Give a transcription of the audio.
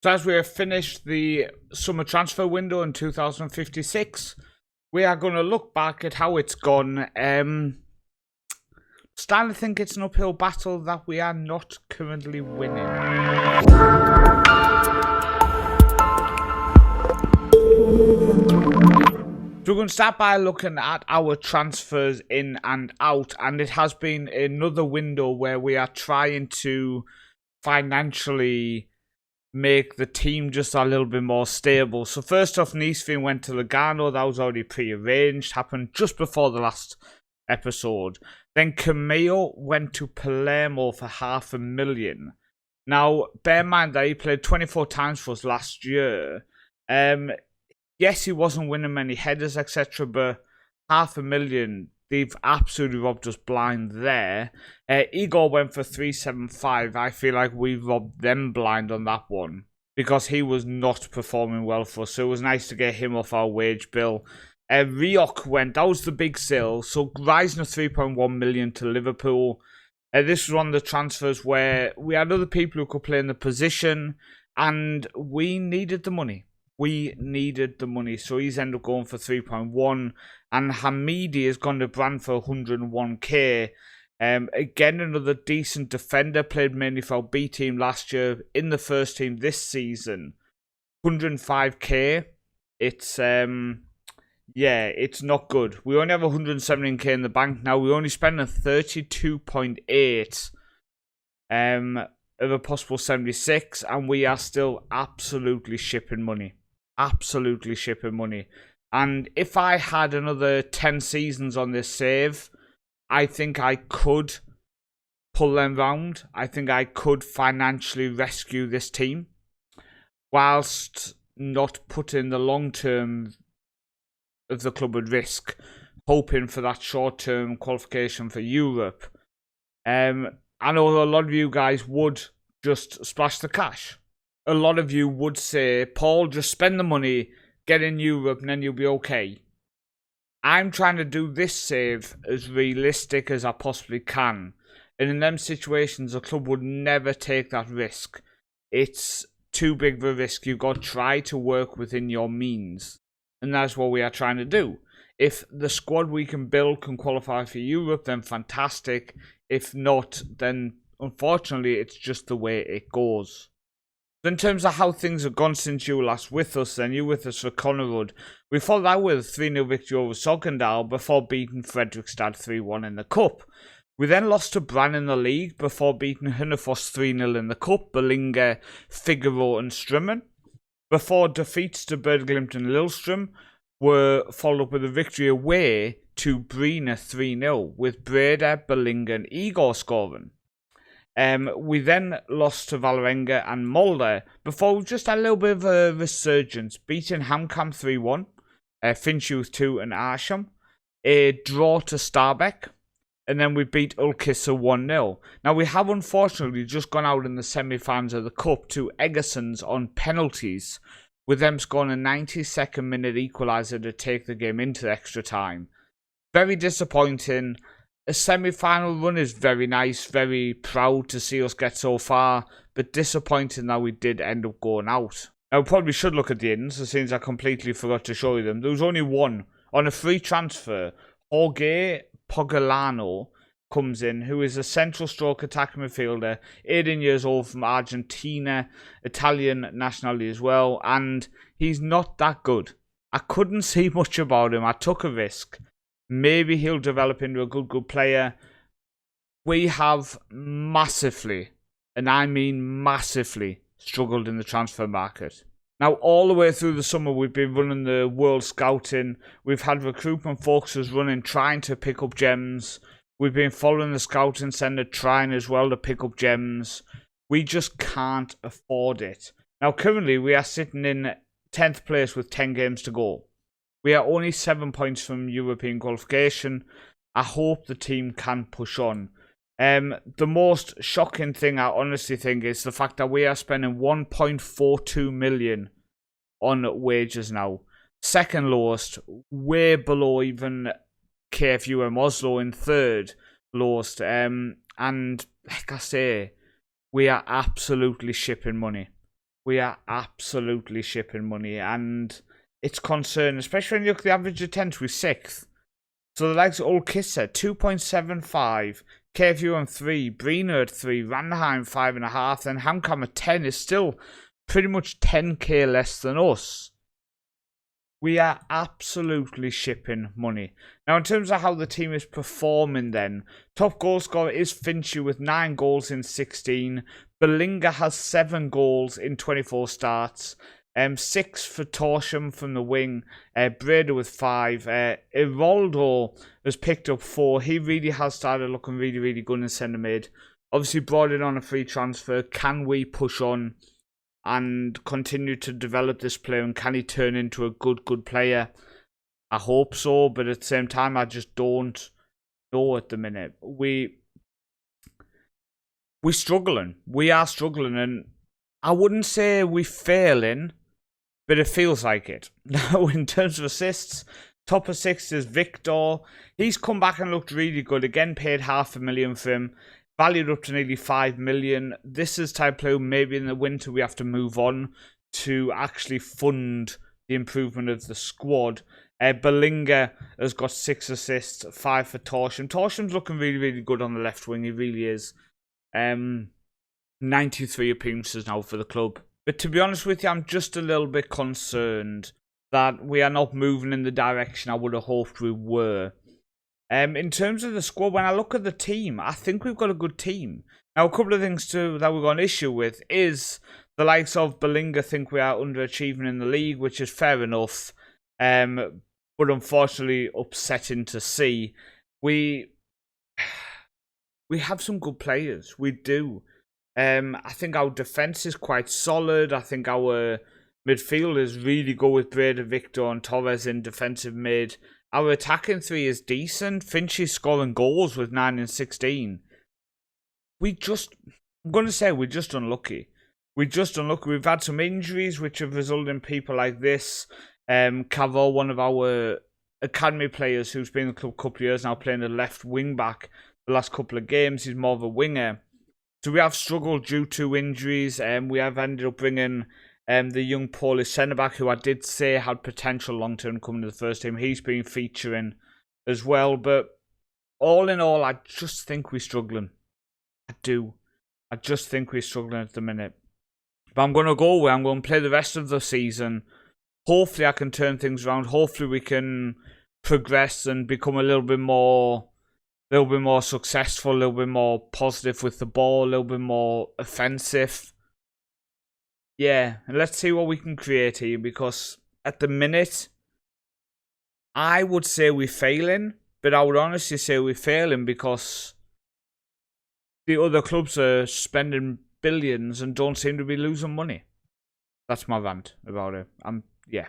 So as we have finished the summer transfer window in 2056, we are going to look back at how it's gone. Starting to think it's an uphill battle that we are not currently winning. So we're going to start by looking at our transfers in and out, and it has been another window where we are trying to financially make the team just a little bit more stable. So first off, Northman went to Lugano. That was already pre-arranged, happened just before the last episode. Then Camillo went to Palermo for $500,000. Now, bear in mind that he played 24 times for us last year. Yes, he wasn't winning many headers, etc., but $500,000, they've absolutely robbed us blind there. Igor went for 375. I feel like we robbed them blind on that one because he was not performing well for us. So it was nice to get him off our wage bill. Riok went, that was the big sale. So rising of 3.1 million to Liverpool. This was one of the transfers where we had other people who could play in the position and we needed the money. So he's ended up going for 3.1, and Hamidi has gone to Brand for 101k. Again, another decent defender, played mainly for our B team last year, in the first team this season. 105k. It's it's not good. We only have 117k in the bank now. We only spent a 32.8 of a possible 76, and we are still absolutely shipping money. And if I had another 10 seasons on this save, I think I could pull them round. I think I could financially rescue this team whilst not putting the long term of the club at risk, hoping for that short term qualification for Europe. I know a lot of you guys would just splash the cash. A lot of you would say, Paul, just spend the money, get in Europe, and then you'll be okay. I'm trying to do this save as realistic as I possibly can. And in them situations, a club would never take that risk. It's too big of a risk. You've got to try to work within your means. And that's what we are trying to do. If the squad we can build can qualify for Europe, then fantastic. If not, then unfortunately, it's just the way it goes. So in terms of how things have gone since you were last with us, then you were with us for Connerud. We followed that with a 3-0 victory over Sogndal before beating Fredrikstad 3-1 in the Cup. We then lost to Brann in the league before beating Hunnefoss 3-0 in the Cup, Berlinga, Figaro and Strummen. Before defeats to Berglimt and Lillestrøm were followed up with a victory away to Brina 3-0, with Breda, Berlinga and Igor scoring. We then lost to Valerenga and Molde before just a little bit of a resurgence, beating Hamkamp 3-1, Finchooth 2 and Arsham, a draw to Stabæk, and then we beat Ulkissa 1-0. Now we have unfortunately just gone out in the semi-finals of the Cup to Eggersons on penalties, with them scoring a 92nd minute equaliser to take the game into extra time. Very disappointing. A semi-final run is very nice, very proud to see us get so far, but disappointing that we did end up going out. Now, we probably should look at the ins, as since I completely forgot to show you them. There was only one. On a free transfer, Jorge Pogalano comes in, who is a central stroke attacking midfielder, 18 years old, from Argentina, Italian nationality as well, and he's not that good. I couldn't see much about him. I took a risk. Maybe he'll develop into a good player. We have massively, and I mean massively, struggled in the transfer market. Now, all the way through the summer, we've been running the World Scouting. We've had recruitment focuses running, trying to pick up gems. We've been following the Scouting Centre, trying as well to pick up gems. We just can't afford it. Now, currently, we are sitting in 10th place with 10 games to go. We are only 7 points from European qualification. I hope the team can push on. The most shocking thing I honestly think is the fact that we are spending 1.42 million on wages now. Second lowest, way below even KFUM Oslo in third lowest. And like I say, we are absolutely shipping money. We are absolutely shipping money, and it's concerning, especially when you look at the average attendance with 6th. So the likes of Old Kisser, 2.75, KFU on 3, Breener at 3, Ranheim 5.5, then Hamcam at 10 is still pretty much 10k less than us. We are absolutely shipping money. Now, in terms of how the team is performing then, top goal scorer is Finchy with 9 goals in 16. Belinga has 7 goals in 24 starts. 6 for Torsham from the wing. Breda with 5. Ivaldo has picked up 4. He really has started looking really, really good in centre mid. Obviously brought in on a free transfer. Can we push on and continue to develop this player, and can he turn into a good player? I hope so, but at the same time, I just don't know at the minute. We're struggling. We are struggling, and I wouldn't say we're failing, but it feels like it. Now, in terms of assists, top assist is Victor. He's come back and looked really good. Again, paid $500,000 for him. Valued up to nearly 5 million. This is type player maybe in the winter we have to move on to actually fund the improvement of the squad. Belinga has got 6 assists, 5 for Torsham. Torsham's looking really, really good on the left wing. He really is. 93 appearances now for the club. But to be honest with you, I'm just a little bit concerned that we are not moving in the direction I would have hoped we were. In terms of the squad, when I look at the team, I think we've got a good team. Now, a couple of things too that we've got an issue with is the likes of Belinga think we are underachieving in the league, which is fair enough, but unfortunately upsetting to see. We have some good players. We do. I think our defence is quite solid. I think our midfield is really good with Breda, Victor and Torres in defensive mid. Our attacking 3 is decent. Finchy's scoring goals with 9 and 16. I'm going to say we're just unlucky. We've had some injuries which have resulted in people like this. Cavo, one of our academy players who's been in the club a couple of years now, playing the left wing back the last couple of games. He's more of a winger. So we have struggled due to injuries. We have ended up bringing the young Polish centre-back, who I did say had potential long-term coming to the first team. He's been featuring as well. But all in all, I just think we're struggling. I do. I just think we're struggling at the minute. But I'm going to go away. I'm going to play the rest of the season. Hopefully I can turn things around. Hopefully we can progress and become a little bit more successful, a little bit more positive with the ball, a little bit more offensive. Yeah, and let's see what we can create here, because at the minute, I would say we're failing, but I would honestly say we're failing because the other clubs are spending billions and don't seem to be losing money. That's my rant about it. Yeah.